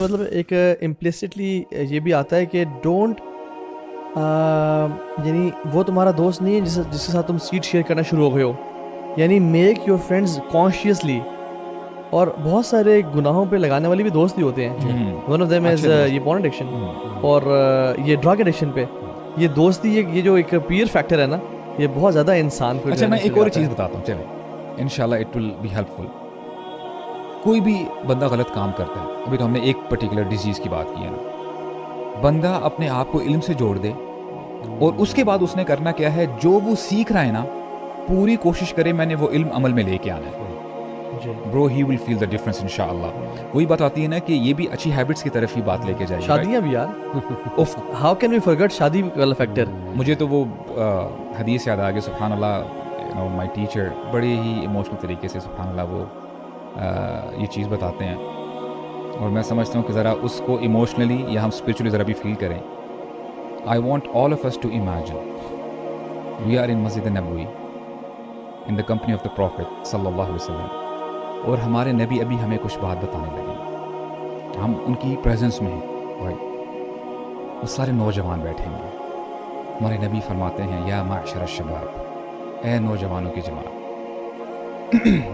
مطلب ایک امپلیسٹلی یہ بھی آتا ہے کہ ڈونٹ یعنی وہ تمہارا دوست نہیں ہے جس کے ساتھ تم سیٹ شیئر کرنا شروع ہو گئے ہو. یعنی میک یور فرینڈز کانشیسلی. اور بہت سارے گناہوں پہ لگانے والے بھی دوست ہی ہوتے ہیں. ون آف دیم از یہ پورن ایڈکشن اور یہ ڈرگ ایڈکشن پہ یہ دوستی یہ جو ایک پیئر فیکٹر ہے نا یہ بہت زیادہ انسان کو. اچھا میں ایک اور چیز بتاتا ہوں, چلیں انشاءاللہ اٹ ول بی ہیلپ فل. کوئی بھی بندہ غلط کام کرتا ہے, ابھی تو ہم نے ایک پرٹیکولر ڈیزیز کی بات کی ہے نا, بندہ اپنے آپ کو علم سے جوڑ دے اور اس کے بعد اس نے کرنا کیا ہے, جو وہ سیکھ رہا ہے نا پوری کوشش کرے میں نے وہ علم عمل میں لے کے آنا ہے. برو ہی ول فیل دا ڈفرنس انشاءاللہ. وہی بات آتی ہے نا کہ یہ بھی اچھی ہیبٹس کی طرف ہی بات لے کے جائے. شادیاں بھی یار, ہاؤ کین وی فرگیٹ شادی والا فیکٹر. مجھے تو وہ حدیث یاد آ گئی, سبحان اللہ, مائی ٹیچر بڑے ہی ایموشنل طریقے سے سبحان اللہ وہ یہ چیز بتاتے ہیں اور میں سمجھتا ہوں کہ ذرا اس کو ایموشنلی یا ہم اسپرچولی ذرا بھی فیل کریں. I want all of us to imagine we are in Masjid Nabawi in the company of the prophet صلی اللہ علیہ وسلم, اور ہمارے نبی ابھی ہمیں کچھ بات بتانے لگے, ہم ان کی پریزنس میں ہیں, وہ سارے نوجوان بیٹھے ہیں. ہمارے نبی فرماتے ہیں یا معشر الشباب, اے نوجوانوں کی جماعت,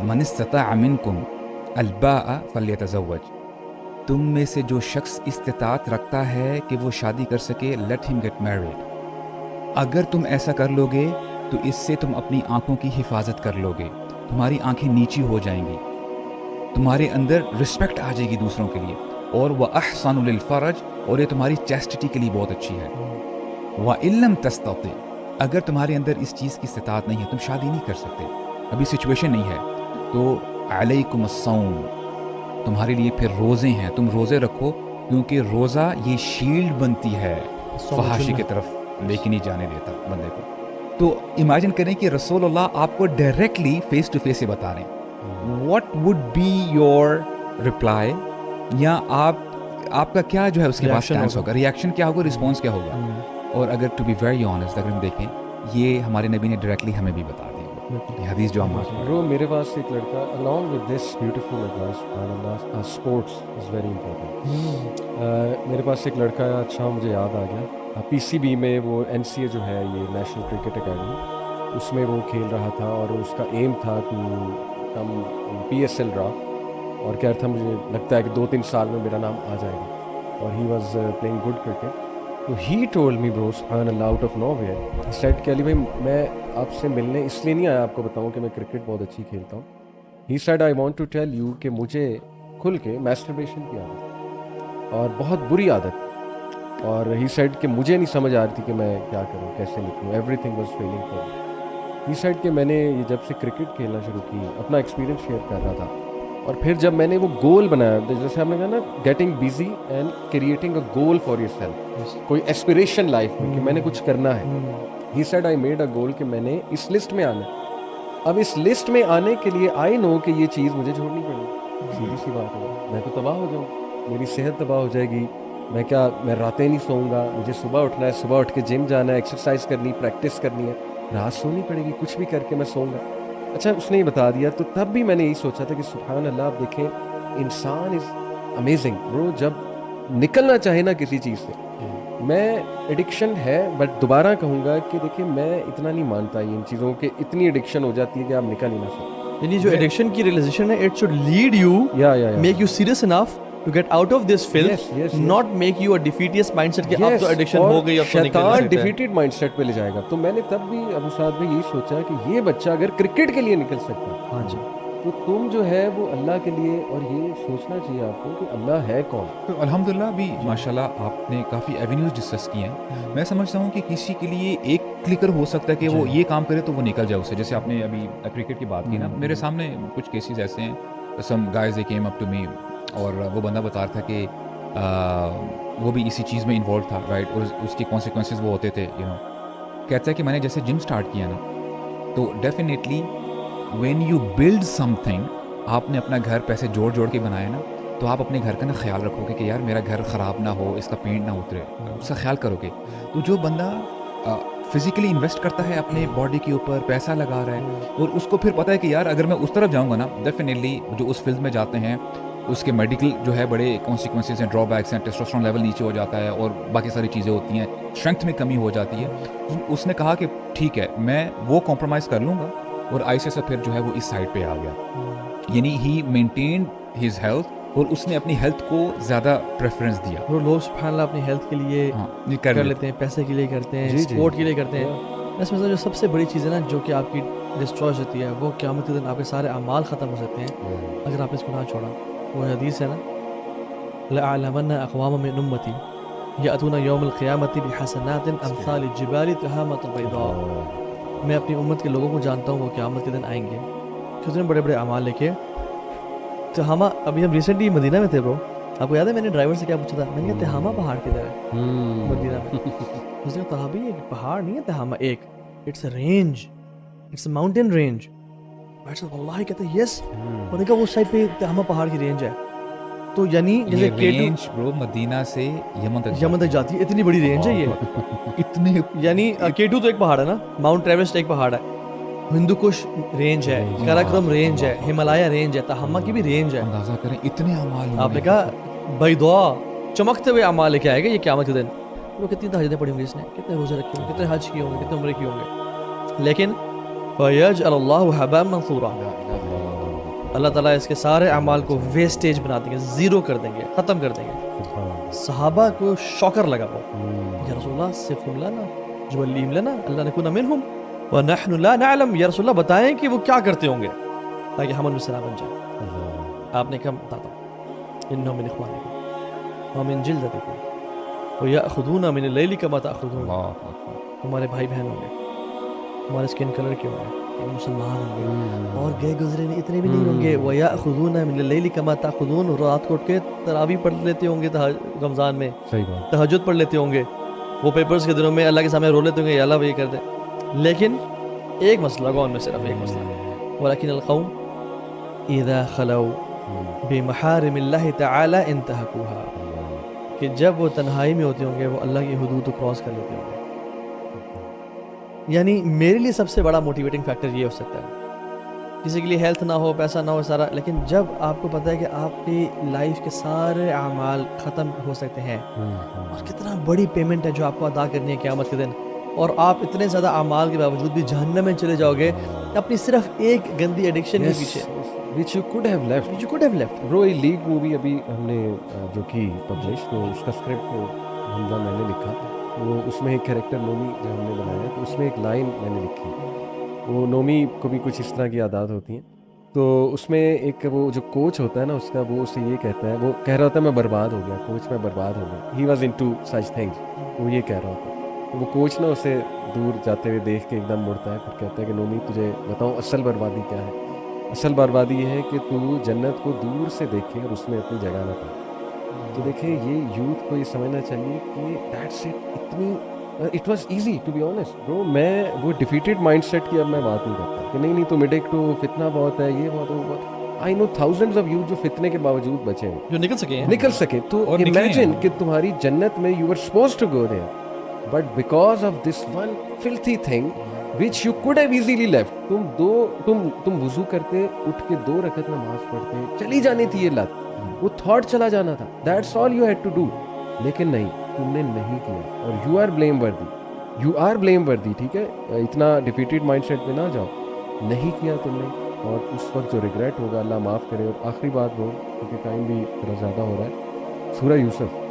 من استطاع منکم الباء فلیتزوج, تم میں سے جو شخص استطاعت رکھتا ہے کہ وہ شادی کر سکے لیٹ ہم گیٹ میریڈ. اگر تم ایسا کر لو گے تو اس سے تم اپنی آنکھوں کی حفاظت کر لو گے, تمہاری آنکھیں نیچی ہو جائیں گی, تمہارے اندر رسپیکٹ آ جائے گی دوسروں کے لیے, اور وَأَحْسَنُ لِلْفَرَجِ, اور یہ تمہاری چیسٹٹی کے لیے بہت اچھی ہے. وَإِن لَمْ تَسْتَطِعْ, اگر تمہارے اندر اس چیز کی استطاعت نہیں ہے, تم شادی نہیں کر سکتے, ابھی سچویشن نہیں ہے, تو علیکم الصوم, تمہارے لیے پھر روزے ہیں, تم روزے رکھو, کیونکہ روزہ یہ شیلڈ بنتی ہے فحاشی کی طرف لے کے نہیں جانے دیتا بندے کو. تو امیجن کریں کہ رسول اللہ آپ کو ڈائریکٹلی فیس ٹو فیس سے بتا رہے ہیں, what would be your reply, یا آپ کا کیا جو ہے اس کے بعد اسٹینس ہوگا, ریئیکشن کیا ہوگا, رسپانس کیا ہوگا. اور اگر ٹو بی ویری آنیسٹ اگر ہم دیکھیں, یہ ہمارے نبی نے ڈائریکٹلی ہمیں بھی بتا دی یہ حدیث جو ہم برو. میرے پاس ایک لڑکا along with this beautiful advice, sports is very important. میرے پاس ایک لڑکا ہے, اچھا مجھے یاد آ گیا, پی سی بی میں وہ این سی اے جو ہے یہ نیشنل کرکٹ اکیڈمی, اس میں وہ کھیل رہا تھا اور اس کا ایم تھا to come P S L draw, اور کہہ رہا تھا مجھے لگتا ہے کہ 2-3 سال میں میرا نام آ جائے گا, اور ہی واز پلینگ گڈ کرکٹ. تو ہی ٹولڈ می برو سبحان اللہ آؤٹ آف نو ویئر, ہی سیڈ کہ علی بھائی میں آپ سے ملنے اس لیے نہیں آیا آپ کو بتاؤں کہ میں کرکٹ بہت اچھی کھیلتا ہوں. He said I want to tell you کہ مجھے کھل کے میسٹربیشن کی عادت اور بہت بری عادت, اور ہی سیڈ کہ مجھے نہیں سمجھ آ رہی تھی کہ میں کیا کروں, کیسے نکلوں, everything was feeling for me. He sad کہ میں نے یہ جب سے کرکٹ کھیلنا شروع کی اپنا ایکسپیرینس شیئر کر رہا تھا, اور پھر جب میں نے وہ گول بنایا, جیسے ہم نے کہا نا getting busy and creating a goal for your self, کوئی ایسپریشن لائف میں کہ میں نے کچھ کرنا ہے. ہی سیڈ آئی میڈ اے گول کہ میں نے اس لسٹ میں آنا ہے. اب اس لسٹ میں آنے کے لیے آئی نو کہ یہ چیز مجھے چھوڑنی پڑے گی, سیدھی سی بات ہے, میں تو تباہ ہو جاؤں, میری صحت تباہ ہو جائے گی, میں راتیں نہیں سوؤں گا, مجھے صبح اٹھنا ہے, صبح اٹھ کے جم جانا ہے, ایکسرسائز کرنی, پریکٹس کرنی ہے, رات سونی پڑے گی, کچھ بھی کر کے میں سوؤں گا. اچھا اس نے یہ بتا دیا, تو تب بھی میں نے یہی سوچا تھا کہ سبحان اللہ, آپ دیکھیں انسان از امیزنگ برو, جب نکلنا چاہے نا کسی چیز سے. میں ایڈکشن ہے بٹ دوبارہ کہوں گا کہ دیکھیں میں اتنا نہیں مانتا ان چیزوں کے, اتنی ایڈکشن ہو جاتی ہے کہ آپ نکل ہی نہ سکتے. یعنی جو ایڈکشن کی ریئلائزیشن ہے, it should lead you, make you serious enough to get out of this film, not make you a defeatist mindset کہ اب تو ایڈکشن ہو گئی, اب تو شیطان ڈیفیٹڈ مائنڈ سیٹ پہ لے جائے گا. تو میں نے تب بھی ابو سعد میں یہی سوچا کہ یہ بچہ اگر کرکٹ کے لیے نکل سکتا ہے, ہاں جی, تو تم جو ہے وہ اللہ کے لیے, اور یہ سوچنا چاہیے آپ کو کہ اللہ ہے کون. تو الحمدللہ بھی ماشاءاللہ آپ نے کافی ایونیوز ڈسکس کی ہیں. میں سمجھتا ہوں کہ کسی کے لیے ایک کلکر ہو سکتا ہے کہ وہ یہ کام کرے تو وہ نکل جائے اس سے. جیسے آپ نے ابھی کرکٹ کی بات کی نا, میرے سامنے کچھ کیسز ایسے ہیں, some guys they came up to me, اور وہ بندہ بتا رہا تھا کہ وہ بھی اسی چیز میں انوالو تھا, رائٹ, اور اس کے کانسیکوینسز وہ ہوتے تھے, کہتا ہے کہ میں نے جیسے جم سٹارٹ کیا نا, تو definitely when you build some thing, آپ نے اپنا گھر پیسے جوڑ کے بنایا نا, تو آپ اپنے گھر کا نا خیال رکھو گے کہ یار میرا گھر خراب نہ ہو, اس کا پینٹ نہ اترے, اس کا خیال کرو گے. تو جو بندہ فزیکلی انویسٹ کرتا ہے اپنے باڈی کے اوپر, پیسہ لگا رہا ہے, اور اس کو پھر پتہ ہے کہ یار اگر میں اس طرف جاؤں گا نا, ڈیفینیٹلی جو اس فیلڈ میں جاتے ہیں اس کے میڈیکل جو ہے بڑے کانسیکوینسز ہیں, ڈرا بیکس ہیں, ٹیسٹوسٹرون لیول نیچے ہو جاتا ہے اور باقی ساری چیزیں ہوتی ہیں, اسٹرینتھ میں کمی ہو جاتی ہے. اس نے کہا کہ ٹھیک ہے میں وہ کمپرومائز کر لوں گا, اور آہستہ سے پھر جو ہے وہ اس سائڈ پہ آ گیا. یعنی ہی مینٹینڈ ہز ہیلتھ, اور اس نے اپنی ہیلتھ کو زیادہ پریفرنس دیا. وہ لوگ سبحان اللہ اپنی ہیلتھ کے لیے کر لیتے ہیں, پیسے کے لیے کرتے ہیں, سپورٹ کے لیے کرتے ہیں. میں سمجھتا ہوں جو سب سے بڑی چیز ہے نا جو کہ آپ کی ڈسٹروائے ہوتی ہے, وہ قیامت کے دن آپ کے سارے اعمال ختم ہو سکتے ہیں اگر آپ نے اس کو نہ چھوڑا. وہ حدیث ہے نا, لَأَعْلَمَنَّ أَقْوَامًا مِنْ أُمَّتِي يَأْتُونَ يَوْمَ الْقِيَامَةِ بِحَسَنَاتٍ أَمْثَالِ الجِّبَالِ تِهَامَةٌ بَيْضَاء. میں اپنی امت کے لوگوں کو جانتا ہوں, وہ قیامت کے دن آئیں گے کتنے بڑے بڑے اعمال لے کے. تہامہ, ابھی ہم ریسنٹلی مدینہ میں تھے برو, آپ کو یاد ہے میں نے ڈرائیور سے کیا پوچھا تھا, میں نے کہا تہامہ پہاڑ کدھر ہے مدینہ میں. اس نے کہا تہابی یہ پہاڑ نہیں ہے تہامہ, ایک it's a range, it's a mountain range. واللہ کہتے ہیں یس, اور دیکھا اس سائڈ پہ تہامہ پہاڑ کی رینج ہے. تو یعنی جیسے رینج برو مدینہ سے یمن تک جاتی ہے, اتنی بڑی رینج ہے یہ. اتنے یعنی K2 تو ایک پہاڑ ہے نا, ماؤنٹ ایوریسٹ ایک پہاڑ ہے, ہندو کش رینج ہے, کراکرم رینج ہے, ہمالیہ رینج ہے, تہامہ کی بھی رینج ہے. اندازہ کریں اتنے اعمال. آپ نے کہا بیضاء, چمکتے ہوئے اعمال لے کے آئے گا یہ قیامت کے دن. وہ کتنی تہجدیں پڑھی ہوں گی اس نے, کتنے روزے رکھے ہوں گے, کتنے حج کیے ہوں گے, کتنے عمرے کیے ہوں گے, لیکن فَيَجْعَلُ اللَّهُ هَبَاءً مَنْثُورًا, اللہ تعالیٰ اس کے سارے اعمال کو ویسٹیج بنا دیں گے, زیرو کر دیں گے, ختم کر دیں گے. صحابہ کو شوکر لگا وہ, یا رسول اللہ صفهم لنا جولیہم لنا اللہ نکون منہم ونحن لا نعلم. یا رسول اللہ بتائیں کہ وہ کیا کرتے ہوں گے تاکہ ہم ان میں سے نہ بن جائیں. آپ نے کہا بتاتا ہوں, انہم من اخوانکم ومن جلدتکم ویأخذون من اللیل کما تأخذون. ہمارے بھائی بہن ہوں گے, ہمارے اسکن کلر کے ہوں گے, مسلمان ہوں گے, اور گئے گزرے اتنے بھی نہیں ہوں گے. وَيَأْخُذُونَ مِنَ اللَّيْلِ كَمَا تَأْخُذُونَ, رات کو اٹھ کے تراویح پڑھ لیتے ہوں گے رمضان میں, تہجد پڑھ لیتے ہوں گے. وہ پیپرز کے دنوں میں اللہ کے سامنے رو لیتے ہوں گے, یا اللہ یہ کر دے. لیکن ایک مسئلہ گا ان میں, صرف ایک مسئلہ, وَلَكِنَ الْقَوْمُ إِذَا خَلَوْا بِمَحَارِمِ اللَّهِ تَعَالَى انْتَهَكُوهَا, کہ جب وہ تنہائی میں ہوتے ہوں گے وہ اللہ کی حدود کو کراس کر لیتے ہوں گے. یعنی میرے لیے سب سے بڑا موٹیویٹنگ فیکٹر یہ ہو سکتا ہے, کسی کے لیے ہیلتھ نہ ہو, پیسہ نہ ہو, سارا, لیکن جب آپ کو پتہ ہے کہ آپ کی لائف کے سارے اعمال ختم ہو سکتے ہیں, اور کتنا بڑی پیمنٹ ہے جو آپ کو ادا کرنی ہے قیامت کے دن, اور آپ اتنے زیادہ اعمال کے باوجود بھی جہنم میں چلے جاؤ گے اپنی صرف ایک گندی ایڈکشن کے پیچھے, which you could have left. Bro, یہ لیگ مووی ابھی ہم نے جو کی پبلش, تو اس کا اسکرپٹ حمزہ میں نے لکھا, وہ اس میں ایک کیریکٹر نومی جو ہم نے بنایا, تو اس میں ایک لائن میں نے لکھی. وہ نومی کو بھی کچھ اس طرح کی عادات ہوتی ہیں, تو اس میں ایک وہ جو کوچ ہوتا ہے نا اس کا, وہ اسے یہ کہتا ہے, وہ کہہ رہا ہوتا ہے میں برباد ہو گیا, کوچ میں برباد ہو گیا, he was into such things, وہ یہ کہہ رہا ہوتا ہے. تو وہ کوچ نا اسے دور جاتے ہوئے دیکھ کے ایک دم مڑتا ہے, پھر کہتا ہے کہ نومی تجھے بتاؤں اصل بربادی کیا ہے. اصل بربادی یہ ہے کہ تو جنت کو دور سے دیکھے اور اس میں اپنی جگہ نہ پائے. تو دیکھیں یہ یوتھ کو یہ سمجھنا چاہیے کہ دیٹس اٹ, اتنی it was easy to be honest bro. میں وہ ڈیفیٹڈ مائنڈ سیٹ کی اب میں بات نہیں کرتا کہ نہیں تم ایڈکٹ ہو, فتنہ بہت ہے, یہ بہت ہے. آئی نو تھاؤزنڈز آف یوتھ جو فتنے کے باوجود بچے ہیں, جو نکل سکے. تو امیجن کہ تمہاری جنت میں you are supposed to go there, but because of this one filthy thing which you could have easily left, تم وضو کرتے, اٹھ کے 2 رکعت نماز پڑھتے, چلی جانی تھی یہ لت, وہ تھاٹ چلا جانا تھا, that's all you had to do. لیکن نہیں, تم نے نہیں کیا, اور you are blame worthy, ٹھیک ہے, اتنا ڈیفیٹڈ مائنڈ سیٹ پہ نہ جاؤ, نہیں کیا تم نے, اور اس وقت جو ریگریٹ ہوگا اللہ معاف کرے. اور آخری بات وہ, کیونکہ ٹائم بھی تھوڑا زیادہ ہو رہا ہے, سورہ یوسف,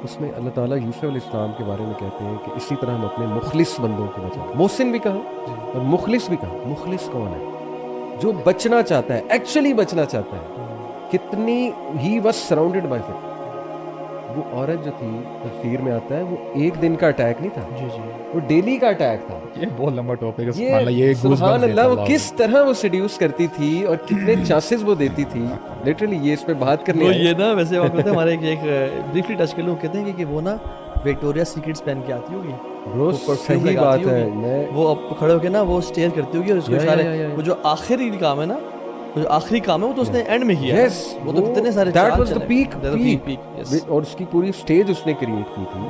اس میں اللہ تعالیٰ یوسف علیہ السلام کے بارے میں کہتے ہیں کہ اسی طرح ہم اپنے مخلص بندوں کو بچائیں. محسن بھی کہا اور مخلص بھی کہا. مخلص کون ہے؟ جو بچنا چاہتا ہے, ایکچولی بچنا چاہتا ہے. کتنی he was surrounded by fit. وہ عورت جو تھی تفسیر میں آتا ہے, وہ ایک دن کا اٹیک نہیں تھا, وہ ڈیلی کا اٹیک تھا. یہ بہت لمبا ٹاپک ہے, سبحان اللہ, وہ کس طرح وہ سیڈیوس کرتی تھی اور کتنے چانسز وہ دیتی تھی. لٹرلی یہ اس پہ بات کرنی ہے. یہ نا ویسے وہ کہتے ہیں ہمارے ایک بریفلی ٹچ کر لوں, کہتے ہیں کہ وہ نا وکٹوریا سیکرٹس پہن کے آتی ہوگی. برو صحیح بات ہے, وہ اب کھڑے ہو کے نا وہ اسٹیئر کرتی ہوگی, اور اس کو اشارے, وہ جو آخری کام ہے نا, جو آخری کام ہے وہ تو اس نے اینڈ میں کیا. وہ تو کتنے سارے دیٹ واز دی پیک, اور اس کی پوری اسٹیج اس نے کریٹ کی تھی.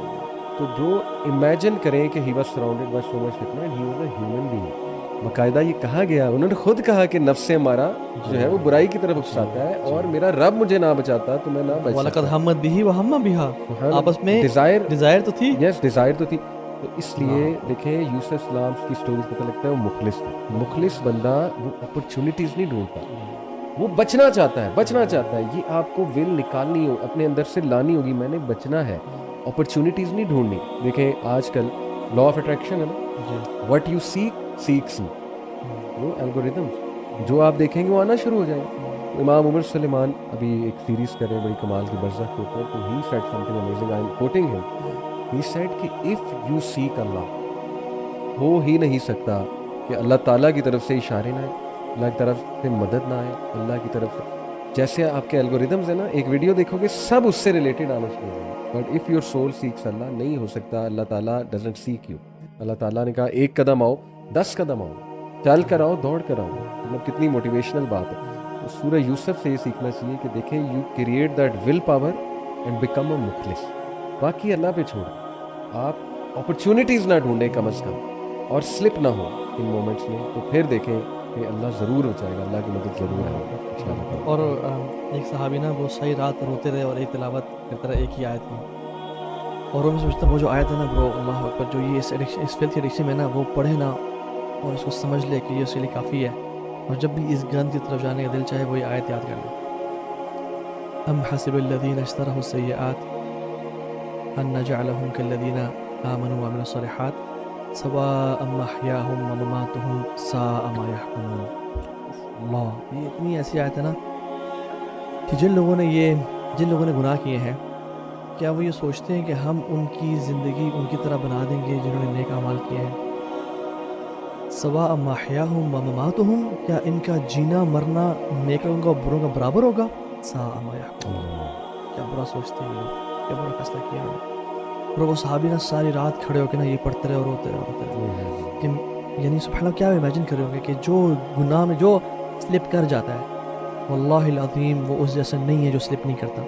تو برو امیجن کریں کہ ہی واز سراؤنڈیڈ بائی سو مچ فتنہ, and he was a human being. باقاعدہ یہ کہا گیا, انہوں نے خود کہا کہ نفس ہمارا جو ہے وہ برائی کی طرف اکساتا ہے, اور میرا رب مجھے نہ بچاتا تو میں نہ بچ وَلَقَدْ سکتا. ہمت بِهِ وَهَمَّ بِهَا, آپس میں ڈیزائر تو تھی. یس, ڈیزائر تو تھی. تو اس لیے دیکھیں یوسف السلام کی سٹوریز پتہ لگتا ہے وہ مخلص ہے. مخلص بندہ وہ اپرچونیٹیز نہیں ڈھونڈتا, وہ بچنا چاہتا ہے. یہ آپ کو ول نکالنی ہو, اپنے اندر سے لانی ہوگی, میں نے بچنا ہے, اپرچونیٹیز نہیں ڈھونڈنی. دیکھیں آج کل لا آف اٹریکشن ہے نا, وٹ یو سیکس یو, وہ الگوریتھمز جو آپ دیکھیں گے وہ آنا شروع ہو جائیں گے. امام عمر سلیمان ابھی ایک سیریز کر رہے ہیں بڑی کمال کی برزخ کے اوپر, تو he said something amazing, I am quoting him. He sad کہ اف یو سیک اللہ, ہو ہی نہیں سکتا کہ اللہ تعالیٰ کی طرف سے اشارے نہ آئے, اللہ کی طرف سے مدد نہ آئے, اللہ کی طرف سے جیسے آپ کے الگوریتھمز ہیں نا, ایک ویڈیو دیکھو گے سب اس سے ریلیٹڈ آنا شروع ہو جائے. But if your soul seeks Allah, نہیں ہو سکتا. اللہ تعالیٰ ڈزنٹ سیک یو. اللہ تعالیٰ نے کہا 1 قدم آؤ 10 قدم آؤ, چل کر آؤ دوڑ کر آؤ. مطلب کتنی موٹیویشنل بات ہے. تو سورہ یوسف سے یہ سیکھنا چاہیے کہ دیکھیں you create that will power and become a مخلص. باقی اللہ پہ چھوڑیں, آپ اپرچونیٹیز نہ ڈھونڈیں کم از کم, اور سلپ نہ ہو ان مومنٹس میں, تو پھر دیکھیں کہ اللہ ضرور بچائے گا, اللہ کی مدد ضرور ہے انشاءاللہ. اور ایک صحابی نا وہ صحیح رات روتے رہے اور ایک تلاوت کرتا رہا ایک ہی آیت کی, اور میں سوچتا ہوں وہ جو آیت ہے نا برو, اللہ اکبر, جو یہ اس فلتھی ایڈکشن میں نا وہ پڑھے نا اور اس کو سمجھ لے کہ یہ اس کے لیے کافی ہے, اور جب بھی اس گند کی طرف جانے کا دل چاہے وہ یہ آیت یاد کر لیں. ام حسب الذین اجترحوا السیئات ان نجعلهم كالذین آمنوا وعملوا الصالحات سواء محیاهم ومماتهم ساء ما يحكمون. اللہ, یہ اتنی ایسی آیت ہے نا کہ جن لوگوں نے گناہ کیے ہیں, کیا وہ یہ سوچتے ہیں کہ ہم ان کی زندگی ان کی طرح بنا دیں گے جنہوں نے نیک اعمال کیے ہیں. سواء محیاهم ومماتهم, کیا ان کا جینا مرنا نیک لوگوں کا بروں کا برابر ہوگا. ساء ما يحكمون, کیا برا سوچتے ہیں لوگ, کیا برا فیصلہ کیا انہوں نے. اور وہ صحابی نا ساری رات کھڑے ہو کے نا یہ پڑھتے رہے اور روتے رہے کہ یعنی سبحان اللہ, کیا امیجن کر رہے ہوں گے کہ جو گناہ میں جو سلپ کر جاتا ہے, واللہ العظیم وہ اس جیسا نہیں ہے جو سلپ نہیں کرتا.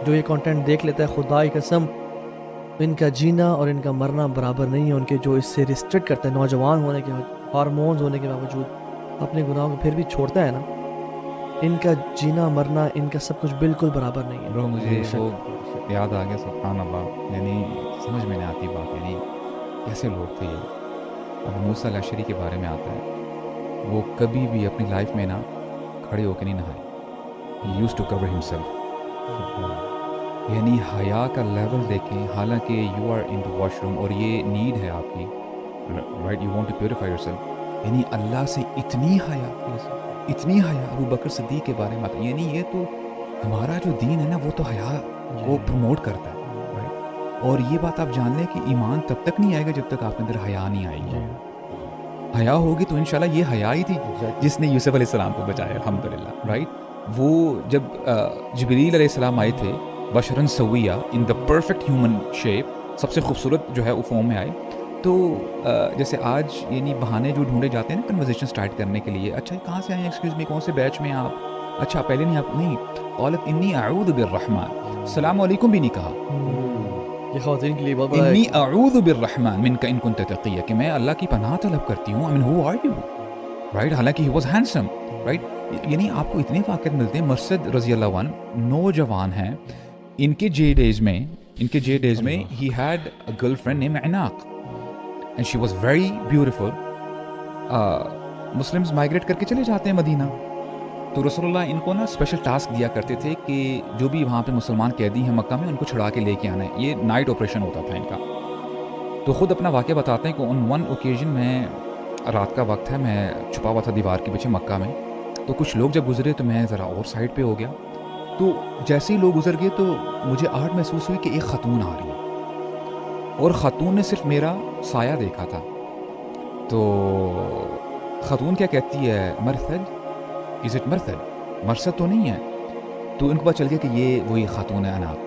جو یہ کانٹینٹ دیکھ لیتا ہے, خدا کی قسم ان کا جینا اور ان کا مرنا برابر نہیں ہے ان کے جو اس سے ریسٹرکٹ کرتا ہے. نوجوان ہونے کے ہارمونز ہونے کے باوجود اپنے گناہوں کو پھر بھی چھوڑتا ہے نا, ان کا جینا مرنا ان کا سب کچھ بالکل برابر نہیں ہے. برو مجھے وہ یاد آ گیا سبحان اللہ, یعنی سمجھ میں نہیں آتی بات, یعنی کیسے لوگ تھے یہ. ابو موسیٰ الاشعری کے بارے میں آتا ہے, وہ کبھی بھی اپنی لائف میں نا کھڑے ہو کے نہیں نہائے. He used to cover himself. یعنی حیا کا لیول دیکھیں, حالانکہ you are in the washroom اور یہ نیڈ ہے آپ کی, right, you want to purify yourself, یعنی اللہ سے اتنی حیا ابو بکر صدیق کے بارے میں آتا ہے. یعنی یہ تو ہمارا جو دین ہے نا وہ تو حیا کو پروموٹ کرتا ہے, رائٹ. اور یہ بات آپ جان لیں کہ ایمان تب تک نہیں آئے گا جب تک آپ کے اندر حیا نہیں آئے گی. حیا ہوگی تو انشاءاللہ یہ حیا ہی تھی جس نے یوسف علیہ السلام کو بچایا, الحمدللہ, رائٹ. وہ جب جبریل علیہ السلام آئے تھے بشرن سویہ ان دا پرفیکٹ ہیومن شیپ, سب سے خوبصورت جو ہے وہ فارم میں آئے, تو جیسے آج یعنی بہانے جو ڈھونڈے جاتے ہیں نا کنورزیشن سٹارٹ کرنے کے لیے, اچھا کہاں سے آئے ہیں, ایکسکیوز می کون سے بیچ میں آپ, اچھا پہلے نہیں آپ نہیں, قالت انی اعوذ بالرحمن, السلام علیکم بھی نہیں کہا. یہ خواتین کے لیے بہت بڑا انی اعوذ بالرحمن منک ان کنت تقیہ, کہ میں اللہ کی پناہ طلب کرتی ہوں. I mean who are you, right. حالانکہ he was handsome, right. یعنی آپ کو اتنے واقعات ملتے ہیں. مرثد رضی اللہ عنہ نوجوان ہیں, ان کے جے ڈیز میں he had a girlfriend named عناق and she was very beautiful. Muslims migrate کر کے چلے جاتے ہیں مدینہ, تو رسول اللہ ان کو نا اسپیشل ٹاسک دیا کرتے تھے کہ جو بھی وہاں پہ مسلمان قیدی ہیں مکہ میں ان کو چھڑا کے لے کے آنا ہے. یہ نائٹ آپریشن ہوتا تھا ان کا. تو خود اپنا واقعہ بتاتے ہیں کہ on one occasion میں, رات کا وقت ہے, میں چھپا ہوا تھا دیوار کے پیچھے مکہ میں, تو کچھ لوگ جب گزرے تو میں ذرا اور سائڈ پہ ہو گیا. تو جیسے ہی لوگ گزر گئے تو مجھے آہٹ محسوس ہوئی کہ ایک خاتون آ رہی ہے, اور خاتون نے صرف میرا سایہ دیکھا تھا. تو خاتون کیا کہتی ہے, مرثد, از اٹ مرثد تو نہیں ہے. تو ان کو پتہ چل گیا کہ یہ وہی خاتون ہے عناق,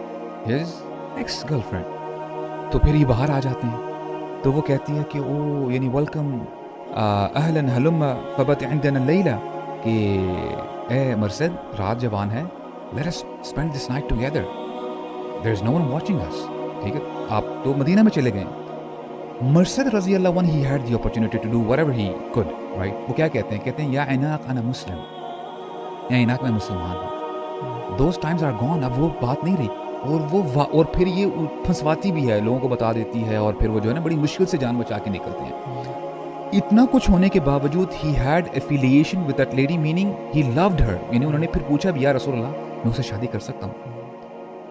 ہز ایکس گرل فرینڈ. تو پھر یہ باہر آ جاتے ہیں, تو وہ کہتی ہے کہ او یعنی ویلکم اہلا ہلم فبت عندنا اللیلہ, کہ اے مرثد رات جوان ہے, let us spend this night together, there is no one watching us. ٹھیک ہے, آپ تو مدینہ میں چلے گئے, مرثد رضی اللہ عنہ he had the opportunity to do whatever he could, right? وہ کیا کہتے ہیں یا عناق انا مسلم, یا عناق میں مسلمان ہوں. those times are gone. اب وہ بات نہیں رہی. اور پھر یہ پھنسواتی بھی ہے, لوگوں کو بتا دیتی ہے, اور پھر وہ جو ہے نا بڑی مشکل سے جان بچا کے نکلتے ہیں. اتنا کچھ ہونے کے باوجود he had affiliation with that lady, meaning he loved her. یعنی انہوں نے پھر پوچھا بھی یا رسول اللہ میں اسے شادی کر سکتا ہوں.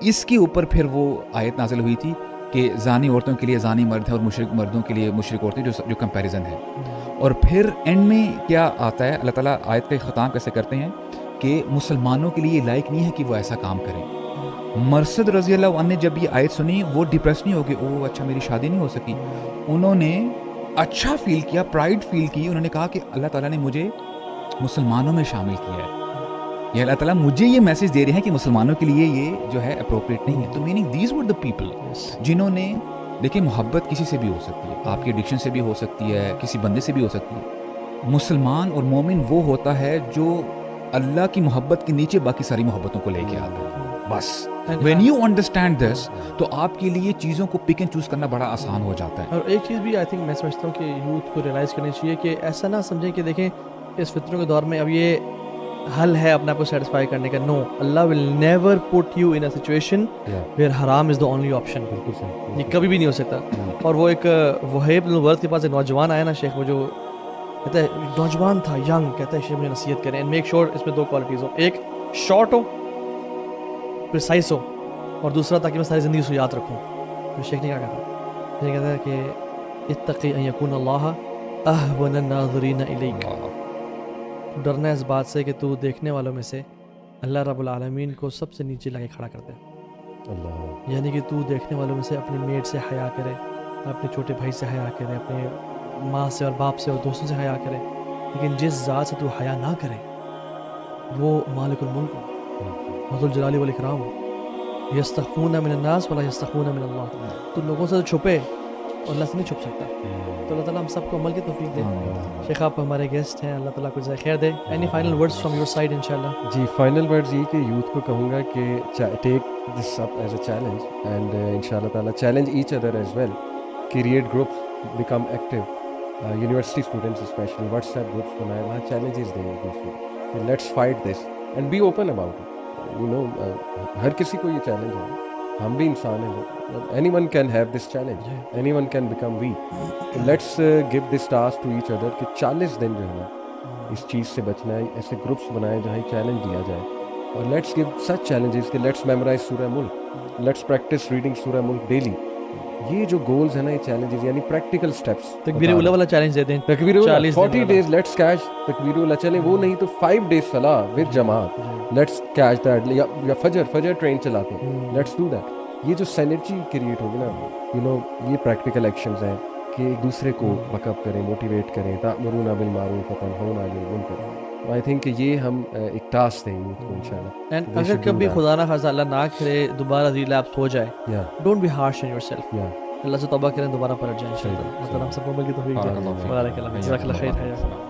اس کے اوپر پھر وہ آیت نازل ہوئی تھی کہ زانی عورتوں کے لیے زانی مرد ہے اور مشرک مردوں کے لیے مشرک عورتیں, جو کمپیریزن ہے. اور پھر اینڈ میں کیا آتا ہے, اللہ تعالیٰ آیت کا اختتام کیسے کرتے ہیں کہ مسلمانوں کے لیے لائق نہیں ہے کہ وہ ایسا کام کریں. مرثد رضی اللہ عنہ نے جب یہ آیت سنی وہ ڈپریس نہیں ہو گئے, او اچھا میری شادی نہیں ہو سکی. انہوں نے اچھا فیل کیا, پرائڈ فیل کی. انہوں نے کہا کہ اللہ تعالیٰ نے مجھے مسلمانوں میں شامل کیا ہے, یہ اللہ تعالیٰ مجھے یہ میسج دے رہے ہیں کہ مسلمانوں کے لیے یہ جو ہے اپروپریٹ نہیں ہے. تو meaning these were the people جنہوں نے, دیکھیں محبت کسی سے بھی ہو سکتی ہے, آپ کی ایڈکشن سے بھی ہو سکتی ہے, کسی بندے سے بھی ہو سکتی ہے. مسلمان اور مومن وہ ہوتا ہے جو اللہ کی محبت کے نیچے باقی ساری محبتوں کو لے کے آتا ہے. بس when you understand this تو آپ کے لیے چیزوں کو پک اینڈ چوز کرنا بڑا آسان ہو جاتا ہے. اور ایک چیز بھی آئی تھنک میں سمجھتا ہوں کہ یوتھ کو ریئلائز کرنی چاہیے کہ ایسا نہ سمجھیں کہ دیکھیں اس فطروں کے دور میں اب یہ حل ہے اپنے آپ کو سیٹسفائی کرنے کا. No, Allah will never put you in a situation where حرام از دا اونلی آپشن. یہ کبھی بھی نہیں ہو سکتا. اور وہ ایک وہیب بن ورد کے پاس ایک نوجوان آیا نا شیخ, وہ جو کہتا ہے نوجوان تھا ینگ, کہتا ہے شیخ مجھے نصیحت کریں اینڈ میک شیور اس میں 2 کوالٹیز ہوں, ایک شارٹ ہو پریسائز ہو, اور دوسرا تاکہ میں ساری زندگی اس کو یاد رکھوں. تو شیخ نے کیا کہا, یہ کہتا ہے کہ اتقی ان یکون اللہ اہون الناظرین الیک. ڈرنا ہے اس بات سے کہ تو دیکھنے والوں میں سے اللہ رب العالمین کو سب سے نیچے لا کے کھڑا کر دے. یعنی کہ تو دیکھنے والوں میں سے اپنی میٹ سے حیا کرے, اپنے چھوٹے بھائی سے حیا کرے, اپنے ماں سے اور باپ سے اور دوستوں سے حیا کرے, لیکن جس ذات سے تو حیا نہ کرے وہ مالک الملک ہو, ذو الجلال والاکرام ہو. یستخفون من الناس ولا یستخفون من اللہ. تو لوگوں سے چھپے اور اللہ سے نہیں چھپ سکتا. تو اللہ تعالیٰ ہم سب کو عمل کی توفیق دے. شیخ آپ ہمارے گیسٹ ہیں, اللہ تعالیٰ کو جزائے خیر دے. Any final words from your side انشاءاللہ؟ جی, فائنل ورڈز یہ کہ یوتھ کو کہوں گا کہ take this up as a challenge and انشاءاللہ تعالیٰ challenge each other as well. Create groups, become active. University students especially WhatsApp groups بنائے, وہاں چیلنجز دیں ایک دوسرے کو. Let's fight this and be open about it. You know ہر کسی کو یہ چیلنج ہے, ہم بھی انسان ہیں. Any one can have this challenge, any one can become weak. Let's give this task to each other کہ 40 دن جو ہے نا اس چیز سے بچنا ہے. ایسے گروپس بنائیں جہاں چیلنج دیا جائے, اور لیٹس گیو سچ چیلنجز کہ لیٹس میمورائز سورہ ملک, لیٹس پریکٹس ریڈنگ سورہ ملک ڈیلی. یہ جو گولز ہیں نا, یہ چیلنجز یعنی پریکٹیکل اسٹیپس. تکبیر اولیٰ والا چیلنج دیتے ہیں, تکبیر اولیٰ 40 days لیٹس کیچ تکبیر اولیٰ. چلیں وہ نہیں تو 5 days صلاح ود جماعت, لیٹس کیچ دیٹ. یا فجر ٹرین چلاتے ہیں, لیٹس ڈو دیٹ. یہ جو سینرجی کریٹ ہوگی نا, یو نو یہ پریکٹیکل ایکشنز ہیں کہ ایک دوسرے کو بک اپ کریں, موٹیویٹ کریں. تأمرون بالمعروف وتنہون عن المنکر. آئی تھنک کہ یہ ہم ایک ٹاسک دیں یوتھ کو انشاءاللہ. اینڈ اگر کبھی خدا نہ خواستہ اللہ نہ کرے دوبارہ ریلیپس ہو جائے, don't be harsh on your self. اللہ سے توبہ کریں, دوبارہ پلٹ جائیں انشاءاللہ. اللہ تعالیٰ ہم سب کو عمل کی توفیق دے. بارک اللہ, جزاک اللہ خیر.